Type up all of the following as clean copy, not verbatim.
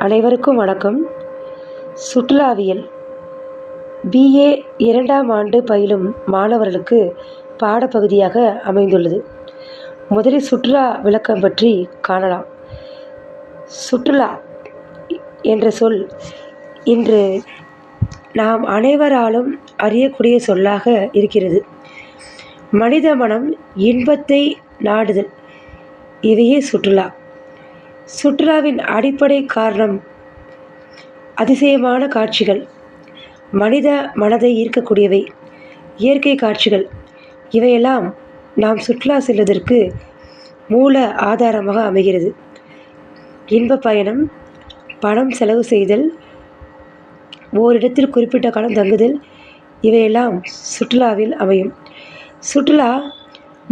அனைவருக்கும் வணக்கம். சுற்றுலாவியல் BA 2ஆம் ஆண்டு பயிலும் மாணவர்களுக்கு பாடப்பகுதியாக அமைந்துள்ளது. முதலில் சுற்றுலா விளக்கம் பற்றி காணலாம். சுற்றுலா என்ற சொல் இன்று நாம் அனைவராலும் அறியக்கூடிய சொல்லாக இருக்கிறது. மனித மனம் இன்பத்தை நாடுதல், இவையே சுற்றுலா. சுற்றுலாவின் அடிப்படை காரணம் அதிசயமான காட்சிகள், மனித மனதை ஈர்க்கக்கூடியவை, இயற்கை காட்சிகள். இவையெல்லாம் நாம் சுற்றுலா செல்வதற்கு மூல ஆதாரமாக அமைகிறது. இன்ப பயணம், பணம் செலவு செய்தல், ஓரிடத்தில் குறிப்பிட்ட காலம் தங்குதல், இவையெல்லாம் சுற்றுலாவில் அமையும். சுற்றுலா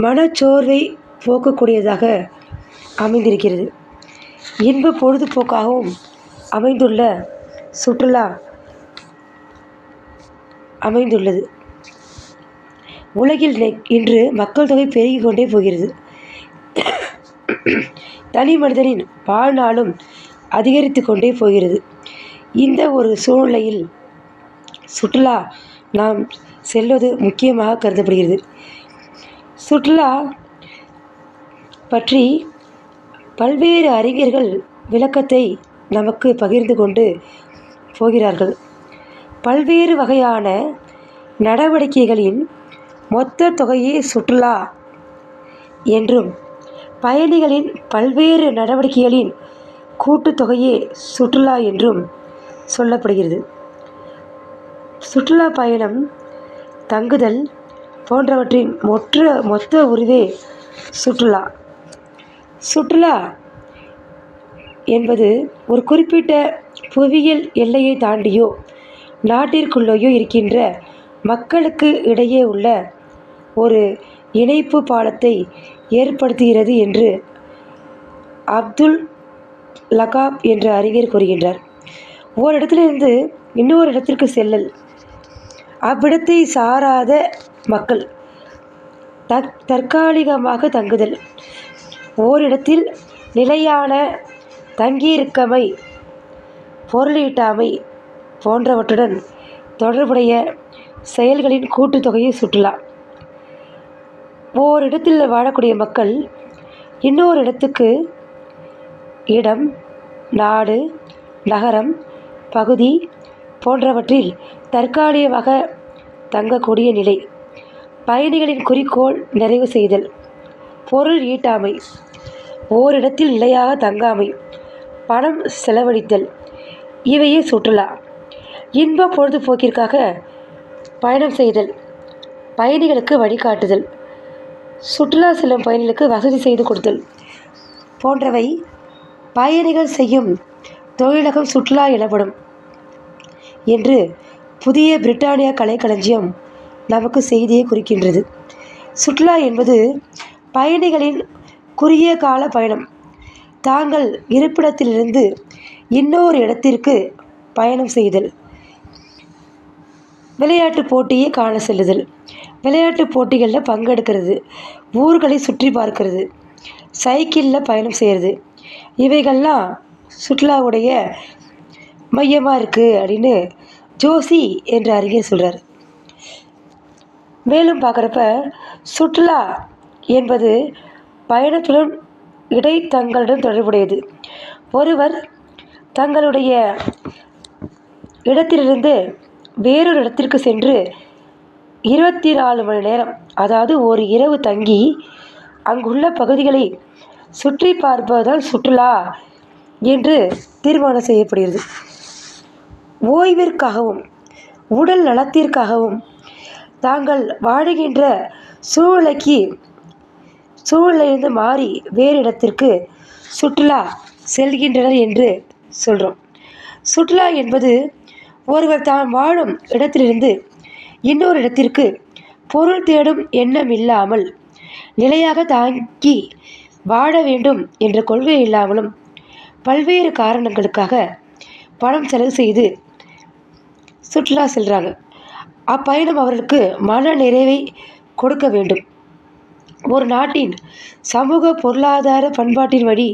மனச்சோர்வை போக்கக்கூடியதாக அமைந்திருக்கிறது. இன்ப பொழுதுபோக்காகவும் அமைந்துள்ள சுற்றுலா அமைந்துள்ளது. உலகில் இன்று மக்கள் தொகை பெருகிக் கொண்டே போகிறது. தனி மனிதனின் வாழ்நாளும் அதிகரித்து கொண்டே போகிறது. இந்த ஒரு சூழ்நிலையில் சுற்றுலா நாம் செல்வது முக்கியமாக கருதப்படுகிறது. சுற்றுலா பற்றி பல்வேறு அறிஞர்கள் விளக்கத்தை நமக்கு பகிர்ந்து கொண்டு போகிறார்கள். பல்வேறு வகையான நடவடிக்கைகளின் மொத்த தொகையே சுற்றுலா என்றும், பயணிகளின் பல்வேறு நடவடிக்கைகளின் கூட்டுத்தொகையே சுற்றுலா என்றும் சொல்லப்படுகிறது. சுற்றுலா பயணம், தங்குதல் போன்றவற்றின் மொத்த உருவே சுற்றுலா. சுற்றுலா என்பது ஒரு குறிப்பிட்ட புவியியல் எல்லையை தாண்டியோ நாட்டிற்குள்ளேயோ இருக்கின்ற மக்களுக்கு இடையே உள்ள ஒரு இணைப்பு பாலத்தை ஏற்படுத்துகிறது என்று அப்துல் லகாப் என்ற அறிஞர் கூறுகின்றார். ஓரிடத்திலிருந்து இன்னொரு இடத்திற்கு செல்லல், அவ்விடத்தை சாராத மக்கள் தற்காலிகமாக தங்குதல், ஓரிடத்தில் நிலையான தங்கியிருக்கமை, பொருளீட்டாமை போன்றவற்றுடன் தொடர்புடைய செயல்களின் கூட்டுத்தொகையை சுற்றுலா. ஓரிடத்தில் வாழக்கூடிய மக்கள் இன்னொரு இடத்துக்கு இடம், நாடு, நகரம், பகுதி போன்றவற்றில் தற்காலிகமாக தங்கக்கூடிய நிலை, பயணிகளின் குறிக்கோள் நிறைவு செய்தல், பொருள் ஈட்டாமை, ஓரிடத்தில் நிலையாக தங்காமை, பணம் செலவழித்தல், இவையே சுற்றுலா. இன்ப பொழுதுபோக்கிற்காக பயணம் செய்தல், பயணிகளுக்கு வழிகாட்டுதல், சுற்றுலா செல்லும் பயணிகளுக்கு வசதி செய்து கொடுத்தல் போன்றவை பயணிகள் செய்யும் தொழிலகம் சுற்றுலா எனப்படும் என்று புதிய பிரிட்டானியா கலைக்களஞ்சியம் நமக்கு செய்தியை குறிக்கின்றது. சுற்றுலா என்பது பயணிகளின் குறுகிய கால பயணம். தாங்கள் இருப்பிடத்திலிருந்து இன்னொரு இடத்திற்கு பயணம் செய்தல், விளையாட்டு போட்டியை காண செல்லுதல், விளையாட்டு போட்டிகளில் பங்கெடுக்கிறது, ஊர்களை சுற்றி பார்க்கிறது, சைக்கிளில் பயணம் செய்கிறது, இவைகள்லாம் சுற்றுலாவுடைய மையமாக இருக்குது அப்படின்னு ஜோசி என்ற அறிஞர் சொல்கிறார். மேலும் பார்க்குறப்ப சுற்றுலா என்பது பயணத்துடன் இடைத்தங்களுடன் தொடர்புடையது. ஒருவர் தங்களுடைய இடத்திலிருந்து வேறொரு இடத்திற்கு சென்று 24 மணி நேரம், அதாவது ஒரு இரவு தங்கி அங்குள்ள பகுதிகளை சுற்றி பார்ப்பதுதான் சுற்றுலா என்று தீர்மானம் செய்யப்படுகிறது. ஓய்விற்காகவும் உடல் நலத்திற்காகவும் தாங்கள் வாழுகின்ற சூழ்நிலையிலிருந்து மாறி வேறு இடத்திற்கு சுற்றுலா செல்கின்றனர் என்று சொல்கிறோம். சுற்றுலா என்பது ஒருவர் தான் வாழும் இடத்திலிருந்து இன்னொரு இடத்திற்கு பொருள் தேடும் எண்ணம் இல்லாமல், நிலையாக தாங்கி வாழ வேண்டும் என்ற கொள்கை இல்லாமலும் பல்வேறு காரணங்களுக்காக பணம் செலவு செய்து சுற்றுலா செல்கிறாங்க. அப்பயணம் அவர்களுக்கு மன நிறைவை கொடுக்க வேண்டும். ஒரு நாட்டின் சமூக பொருளாதார பண்பாட்டின் வழி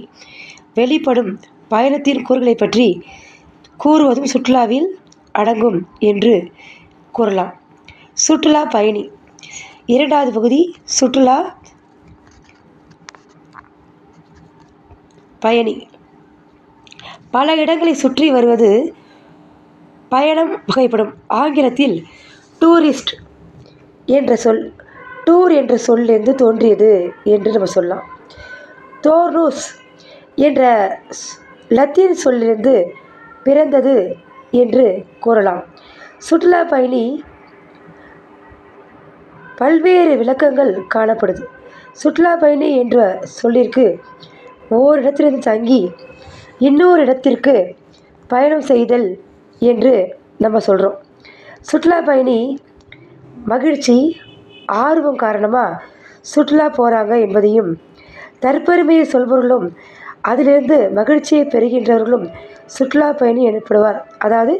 வெளிப்படும் பயணத்தின் கூறுகளை பற்றி கூறுவதும் சுற்றுலாவில் அடங்கும் என்று கூறலாம். சுற்றுலா பயணி. இரண்டாவது பகுதி சுற்றுலா பயணி. பல இடங்களை சுற்றி வருவது பயணம் வகைப்படும். ஆங்கிலத்தில் டூரிஸ்ட் என்ற சொல் டூர் என்ற சொல்லிருந்து தோன்றியது என்று நம்ம சொல்லலாம். டோர்னூஸ் என்ற லத்தீன் சொல்லிலிருந்து பிறந்தது என்று கூறலாம். சுற்றுலா பயணி பல்வேறு விளக்கங்கள் காணப்படுது. சுற்றுலா பயணி என்ற சொல்லிற்கு ஓரிடத்திலிருந்து தங்கி இன்னொரு இடத்திற்கு பயணம் செய்தல் என்று நம்ம சொல்கிறோம். சுற்றுலா பயணி மகிழ்ச்சி ஆர்வம் காரணமாக சுற்றுலா போகிறாங்க என்பதையும், தற்பெருமையை சொல்பவர்களும் அதிலிருந்து மகிழ்ச்சியை பெறுகின்றவர்களும் சுற்றுலா பயணி எனப்படுவார். அதாவது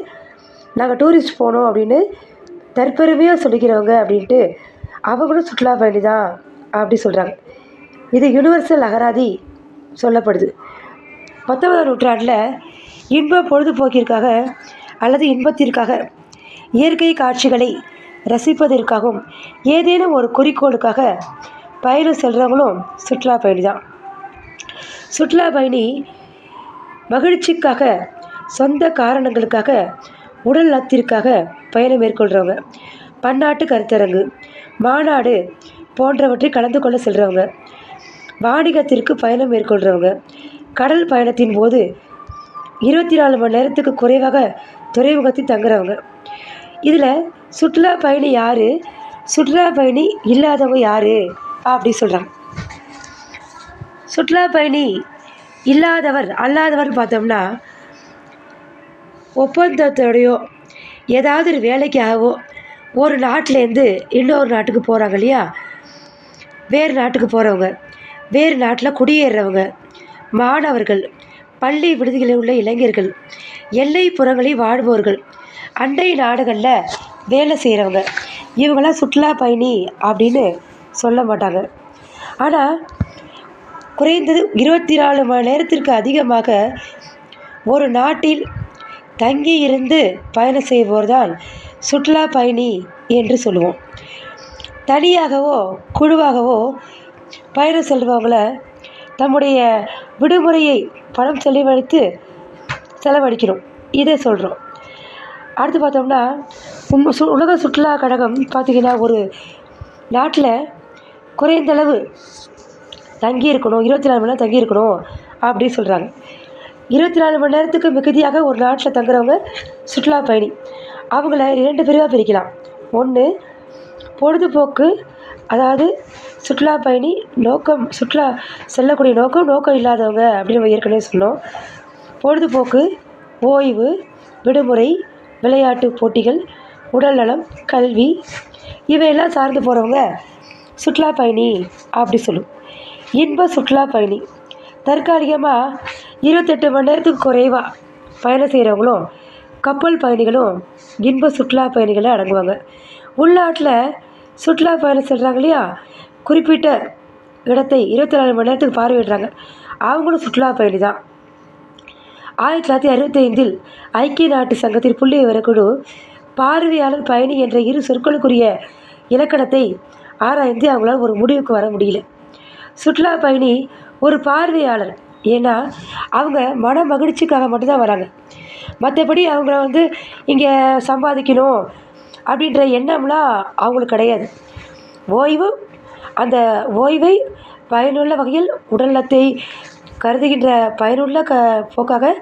நாங்கள் டூரிஸ்ட் போனோம் அப்படின்னு தற்பெருமையாக சொல்லிக்கிறவங்க அப்படின்ட்டு அவங்களும் சுற்றுலா பயணி தான் அப்படி சொல்கிறாங்க. இது யுனிவர்சல் அகராதி சொல்லப்படுது. 19ஆம் நூற்றாண்டில் இன்ப பொழுதுபோக்கிற்காக அல்லது இன்பத்திற்காக இயற்கை காட்சிகளை ரசிப்பதற்காகவும் ஏதேனும் ஒரு குறிக்கோளுக்காக பயணம் செல்கிறவங்களும் சுற்றுலா பயணி தான். சுற்றுலா பயணி மகிழ்ச்சிக்காக, சொந்த காரணங்களுக்காக, உடல் நலத்திற்காக பயணம் மேற்கொள்கிறவங்க, பன்னாட்டு கருத்தரங்கு, மாநாடு போன்றவற்றை கலந்து கொள்ள செல்கிறவங்க, வாணிகத்திற்கு பயணம் மேற்கொள்கிறவங்க, கடல் பயணத்தின் போது 24 மணி நேரத்துக்கு குறைவாக துறைமுகத்தில் தங்குறவங்க. இதில் சுற்றுலா பயணி யார், சுற்றுலா பயணி இல்லாதவங்க யார் அப்படி சொல்கிறாங்க. சுற்றுலா பயணி அல்லாதவர் பார்த்தோம்னா ஒப்பந்தத்தோடையோ ஏதாவது ஒரு வேலைக்காகவோ ஒரு நாட்டிலேருந்து இன்னொரு நாட்டுக்கு போகிறாங்க இல்லையா, வேறு நாட்டுக்கு போகிறவங்க, வேறு நாட்டில் குடியேறுறவங்க, மாணவர்கள், பள்ளி விடுதிகளில் உள்ள இளைஞர்கள், எல்லைப்புறங்களில் வாழ்பவர்கள், அண்டை நாடுகளில் வேலை செய்கிறவங்க, இவங்களாம் சுற்றுலா பயணி அப்படின்னு சொல்ல மாட்டாங்க. ஆனால் குறைந்தது 24 மணி நேரத்திற்கு அதிகமாக ஒரு நாட்டில் தங்கி இருந்து பயணம் செய்வோர் தான் சுற்றுலா பயணி என்று சொல்லுவோம். தனியாகவோ குழுவாகவோ பயணம் செல்பவங்கள தம்முடைய விடுமுறையை பணம் செலவழிக்கணும், இதை சொல்கிறோம். அடுத்து பார்த்தோம்னா உலக சுற்றுலா கழகம் பார்த்திங்கன்னா ஒரு நாட்டில் குறைந்தளவு தங்கியிருக்கணும், 24 மணி நேரம் தங்கியிருக்கணும் அப்படின்னு சொல்கிறாங்க. 24 மணி நேரத்துக்கு மிகுதியாக ஒரு நாட்டில் தங்குறவங்க சுற்றுலா பயணி. அவங்கள 2 பிரிவாக பிரிக்கலாம். ஒன்று பொழுதுபோக்கு, அதாவது சுற்றுலா பயணி சுற்றுலா செல்லக்கூடிய நோக்கம் இல்லாதவங்க அப்படின்னு நம்ம ஏற்கனவே சொன்னோம். பொழுதுபோக்கு, ஓய்வு, விடுமுறை, விளையாட்டு போட்டிகள், உடல்நலம், கல்வி இவையெல்லாம் சார்ந்து போகிறவங்க சுற்றுலா பயணி அப்படி சொல்லும். இன்ப சுற்றுலா பயணி தற்காலிகமாக 28 மணி நேரத்துக்கு குறைவாக பயணம் செய்கிறவங்களும் கப்பல் பயணிகளும் இன்ப சுற்றுலா பயணிகளை அடங்குவாங்க. உள்நாட்டில் சுற்றுலா பயணம் செல்கிறாங்க இல்லையா, குறிப்பிட்ட இடத்தை 24 மணி நேரத்துக்கு பார்வையிடுறாங்க, அவங்களும் சுற்றுலா பயணி தான். 1965 ஐக்கிய நாட்டு சங்கத்தின் புள்ளி விவரக்குழு பார்வையாளர் பயணி என்ற இரு சொற்களுக்குரிய இலக்கணத்தை ஆராய்ந்து அவங்களால ஒரு முடிவுக்கு வர முடியல. சுற்றுலா பயணி ஒரு பார்வையாளர், ஏன்னா அவங்க மன மகிழ்ச்சிக்காக மட்டும்தான் வராங்க. மற்றபடி அவங்கள இங்கே சம்பாதிக்கணும் அப்படின்ற எண்ணம்லாம் அவங்களுக்கு கிடையாது. அந்த ஓய்வை பயனுள்ள வகையில் உடல்நலத்தை கருதுகின்ற பயனுள்ள போக்காக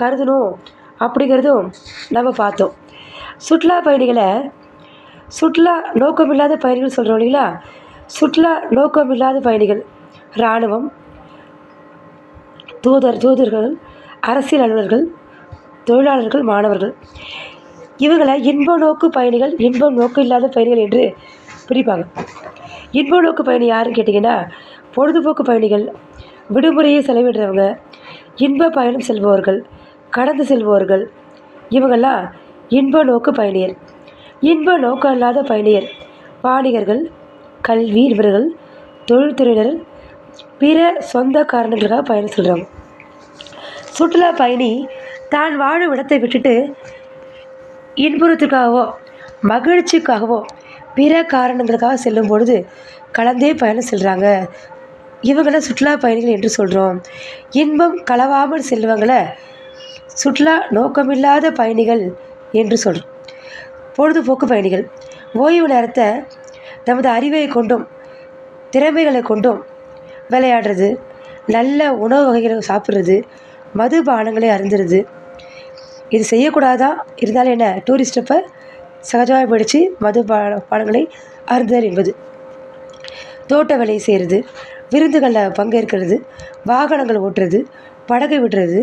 கருதணும் அப்படிங்கிறதும் நம்ம பார்த்தோம். சுற்றுலா பயணிகளை சுற்றுலா நோக்கமில்லாத பயணிகள் சொல்கிறோம் இல்லைங்களா, சுற்றுலா நோக்கமில்லாத பயணிகள் இராணுவம், தூதர்கள், அரசியல் அலுவலர்கள், தொழிலாளர்கள், மாணவர்கள், இவங்களை இன்ப நோக்கு பயணிகள், இன்பம் நோக்கம் இல்லாத பயணிகள் என்று பிரிப்பாங்க. இன்ப நோக்கு பயணி யாருன்னு கேட்டிங்கன்னா பொழுதுபோக்கு பயணிகள், விடுமுறையை செலவிடுறவங்க, இன்ப பயணம் செல்பவர்கள், கடந்து செல்பவர்கள், இவங்கெல்லாம் இன்ப நோக்கு பயணியர். இன்ப நோக்கம் இல்லாத பயணியர் வாணிகர்கள், கல்வி நிபுணர்கள், தொழில்துறையினர், பிற சொந்த காரணங்களுக்காக பயணம் செல்கிறவங்க. சுற்றுலா பயணி தான் வாழும் இடத்தை விட்டுட்டு இன்புறத்துக்காகவோ மகிழ்ச்சிக்காகவோ பிற காரணங்களுக்காக செல்லும் பொழுது கலந்தே பயணம் செல்கிறாங்க. இவங்களை சுற்றுலா பயணிகள் என்று சொல்கிறோம். இன்பம் கலவாமல் செல்வங்களை சுற்றுலா நோக்கமில்லாத பயணிகள் என்று சொல்கிறோம். பொழுதுபோக்கு பயணிகள் ஓய்வு நேரத்தை நமது அறிவை கொண்டும் திறமைகளை கொண்டும் விளையாடுறது, நல்ல உணவு வகைகளை சாப்பிட்றது, மதுபானங்களை அருந்துறது. இது செய்யக்கூடாதான், இருந்தாலும் என்ன, டூரிஸ்டப்போ சகஜமாக படித்து பானங்களை அருந்துதல் என்பது. தோட்ட வேலை செய்கிறது, விருந்துகளில் பங்கேற்கிறது, வாகனங்கள் ஓட்டுறது, படகு விடுறது,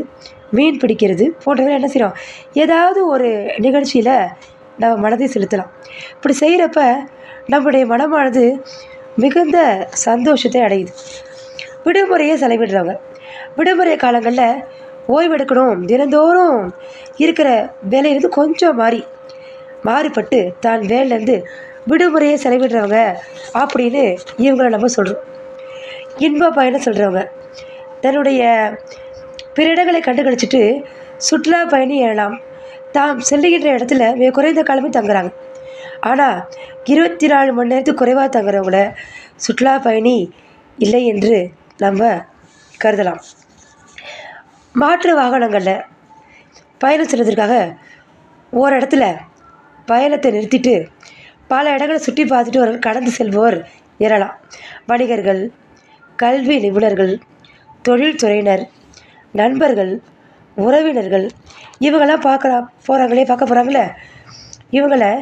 மீன் பிடிக்கிறது போன்றவை என்ன செய்கிறோம், ஏதாவது ஒரு நிகழ்ச்சியில் நம்ம மனதை செலுத்தலாம். இப்படி செய்கிறப்ப நம்முடைய மனமானது மிகுந்த சந்தோஷத்தை அடையுது. விடுமுறையை செலவிடுறவங்க விடுமுறை காலங்களில் ஓய்வெடுக்கணும், தினந்தோறும் இருக்கிற வேலையிலேருந்து கொஞ்சம் மாறுபட்டு தான் வேலையிலேருந்து விடுமுறையை செலவிடுறவங்க அப்படின்னு இவங்களை நம்ம சொல்கிறோம். இன்ப பயணம் சொல்கிறவங்க தன்னுடைய பிற இடங்களை கண்டுகளிச்சிட்டு சுற்றுலா பயணி எனலாம். தாம் செல்லுகின்ற இடத்துல மிக குறைந்த காலமே தங்குறாங்க. ஆனால் 24 மணி நேரத்துக்கு குறைவாக தங்குறவங்கள சுற்றுலா பயணி இல்லை என்று நம்ம கருதலாம். மாற்று வாகனங்களில் பயணம் செல்வதற்காக ஒரு இடத்துல பயணத்தை நிறுத்திட்டு பல இடங்களை சுற்றி பார்த்துட்டு அவர்கள் கடந்து செல்பவர் ஏறலாம். வணிகர்கள், கல்வி நிபுணர்கள், தொழில்துறையினர், நண்பர்கள், உறவினர்கள் இவங்கெல்லாம் பார்க்க போகிறாங்களே, இவங்களை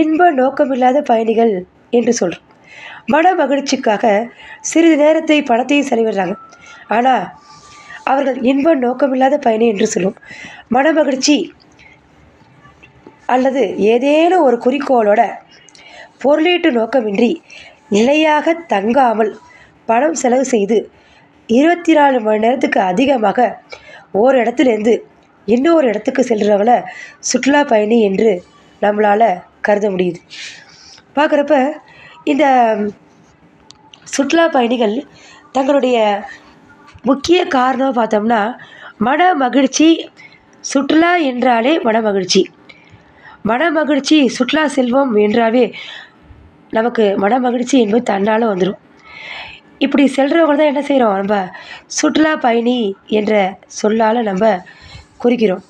இன்ப நோக்கமில்லாத பயணிகள் என்று சொல்கிறோம். மன மகிழ்ச்சிக்காக சிறிது நேரத்தை பணத்தையும் செலவிடுறாங்க. ஆனால் அவர்கள் இன்ப நோக்கமில்லாத பயணி என்று சொல்லும். மன மகிழ்ச்சி அல்லது ஏதேனும் ஒரு குறிக்கோளோட பொருளீட்டு நோக்கமின்றி நிலையாக தங்காமல் பணம் செலவு செய்து 24 மணி நேரத்துக்கு அதிகமாக ஒரு இடத்துலேருந்து இன்னொரு இடத்துக்கு செல்கிறவங்கள சுற்றுலா பயணி என்று நம்மளால் கருத முடியுது. பார்க்குறப்ப இந்த சுற்றுலா பயணிகள் தங்களுடைய முக்கிய காரணம் பார்த்தோம்னா மன மகிழ்ச்சி. சுற்றுலா என்றாலே மன மகிழ்ச்சி சுற்றுலா செல்வம் என்றாவே நமக்கு மன மகிழ்ச்சி என்பது தன்னால் வந்துடும். இப்படி செல்கிறவங்க தான் என்ன செய்கிறோம், நம்ம சுற்றுலா பயணி என்ற சொல்லால் நம்ம குறிக்கிறோம்.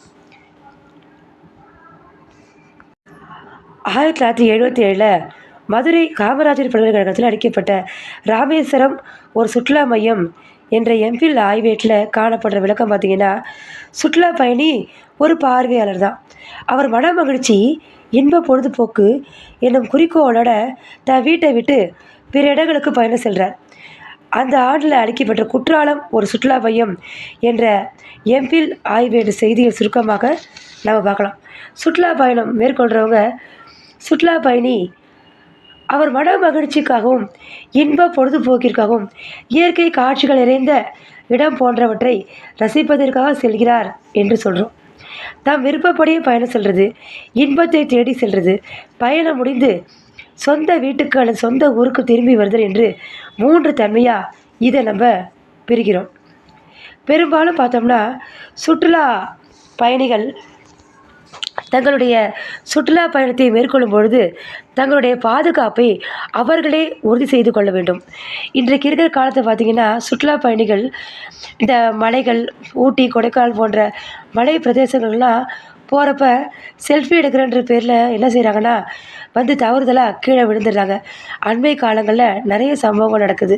1977 மதுரை காமராஜர் பல்கலைக்கழகத்தில் அளிக்கப்பட்ட ராமேஸ்வரம் ஒரு சுற்றுலா மையம் என்ற எம்பில் ஆய்வேட்டில் காணப்படுற விளக்கம் பார்த்திங்கன்னா, சுற்றுலா பயணி ஒரு பார்வையாளர் தான். அவர் மன மகிழ்ச்சி, இன்ப பொழுதுபோக்கு என்னும் குறிக்கோளோட தன் வீட்டை விட்டு பிற இடங்களுக்கு பயணம் செல்கிறார். அந்த ஆண்டில் அளிக்கப்பட்ட குற்றாலம் ஒரு சுற்றுலா மையம் என்ற எம்பில் ஆய்வேடு செய்தியை சுருக்கமாக நம்ம பார்க்கலாம். சுற்றுலா பயணம் மேற்கொள்கிறவங்க சுற்றுலா பயணி அவர் மன மகிழ்ச்சிக்காகவும் இன்ப பொழுதுபோக்கிற்காகவும் இயற்கை காட்சிகள் நிறைந்த இடம் போன்றவற்றை ரசிப்பதற்காக செல்கிறார் என்று சொல்கிறோம். தாம் விருப்பப்படியே பயணம் செல்வது, இன்பத்தை தேடி செல்வது, பயணம் முடிந்து சொந்த வீட்டுக்கு அல்லது சொந்த ஊருக்கு திரும்பி வருதல் என்று 3 தன்மையாக இதை நம்ம பிரிக்கிறோம். பெரும்பாலும் பார்த்தோம்னா சுற்றுலா பயணிகள் தங்களுடைய சுற்றுலா பயணத்தை மேற்கொள்ளும் பொழுது தங்களுடைய பாதுகாப்பை அவர்களே உறுதி செய்து கொள்ள வேண்டும். இன்றைக்கு இருக்கிற காலத்தை பார்த்திங்கன்னா சுற்றுலா பயணிகள் இந்த மலைகள், ஊட்டி, கொடைக்கானல் போன்ற மலை பிரதேசங்கள்லாம் போகிறப்ப செல்ஃபி எடுக்கிறன்ற பேரில் என்ன செய்கிறாங்கன்னா வந்து தவறுதலாக கீழே விழுந்துடுறாங்க. அண்மை காலங்களில் நிறைய சம்பவங்கள் நடக்குது.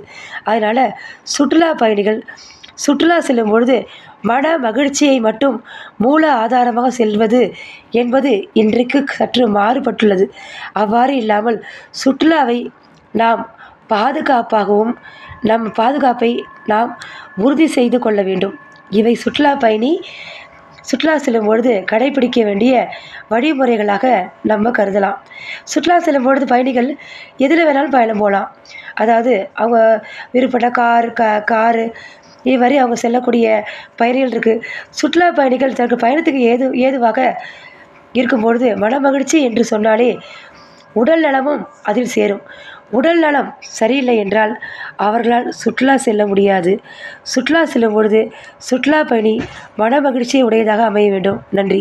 அதனால் சுற்றுலா பயணிகள் சுற்றுலா செல்லும் பொழுது மன மகிழ்ச்சியை மட்டும் மூல ஆதாரமாக செல்வது என்பது இன்றைக்கு சற்று மாறுபட்டுள்ளது. அவ்வாறு இல்லாமல் சுற்றுலாவை நாம் பாதுகாப்பாகவும் நம் பாதுகாப்பை நாம் உறுதி செய்து கொள்ள வேண்டும். இவை சுற்றுலா பயணி சுற்றுலா செல்லும் பொழுது கடைபிடிக்க வேண்டிய வழிமுறைகளாக நம்ம கருதலாம். சுற்றுலா செல்லும் பொழுது பயணிகள் எதில் வேணாலும் பயணம் போகலாம். அதாவது அவங்க விருப்பப்பட்ட காரு இது மாதிரி அவங்க செல்லக்கூடிய பயணிகள் இருக்குது. சுற்றுலா பயணிகள் தனக்கு பயணத்துக்கு ஏதுவாக இருக்கும்பொழுது மன மகிழ்ச்சி என்று சொன்னாலே உடல் நலமும் அதில் சேரும். உடல் நலம் சரியில்லை என்றால் அவர்களால் சுற்றுலா செல்ல முடியாது. சுற்றுலா செல்லும் பொழுது சுற்றுலா பயணி மன மகிழ்ச்சியை உடையதாக அமைய வேண்டும். நன்றி.